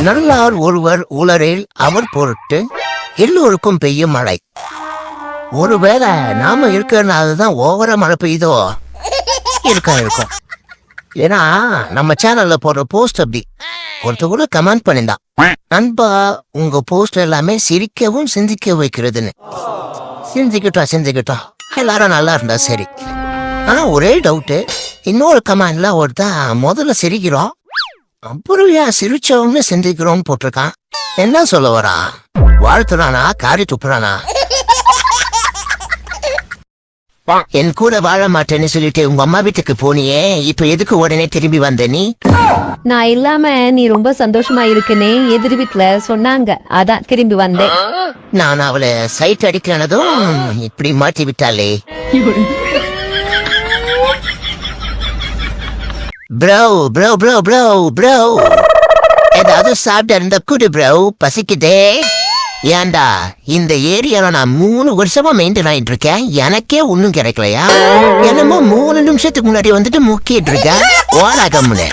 நல்லார் ஒருவர் உலரில் அவர் பொருட்டு எல்லோருக்கும் பெய்யும் மழை. ஒருவேளை நாம இருக்கிறதுனாலதான் ஓவரா மழை பெய்யுதோ இருக்கும். ஏன்னா நம்ம சேனல்ல போடுற போஸ்ட் அப்படி ஒருத்த கூட கமெண்ட் பண்ணிருந்தான், நண்பா உங்க போஸ்ட் எல்லாமே சிரிக்கவும் சிந்திக்க வைக்கிறதுன்னு. சிந்திக்கிட்டோம் எல்லாரும் நல்லா இருந்தா சரி. ஆனா ஒரே டவுட்டு, இன்னொரு கமெண்ட்ல ஒருத்தன் முதல்ல சிரிக்கிறோம் அப்புறம் ஏன் சிரிச்சவங்க சிந்திக்கிறோம் போட்டிருக்கான். என்ன சொல்ல வரா? வாழ்த்துறானா காரி துப்புறானா? என் கூட வாழ மாட்டேன்னு சொல்லிட்டு உங்க அம்மா வீட்டுக்கு போனியே, இப்ப எதுக்கு உடனே திரும்பி வந்த நீ? நான் இல்லாம நீ ரொம்ப சந்தோஷமா இருக்குன்னு எதிர் வீட்டுல சொன்னாங்க, அதான் திரும்பி வந்தேன். நான் அவளை சைட் அடிக்கிறனதும் இப்படி மாட்டி விட்டாளே. Bro bro bro bro bro ஏதாவது சாப்பிட்டு இருந்த குடு ப்ரோ, பசிக்குதே. ஏண்டா இந்த ஏரியால நான் 3 வருஷமா மெயின்டைன் ஆயிட்டு இருக்கேன், எனக்கே ஒன்னும் கிடைக்கலையா? என்னமோ 3 நிமிஷத்துக்கு முன்னாடி வந்துட்டு முக்கிட்டு இருக்கேன். ஓடா கம்முனு.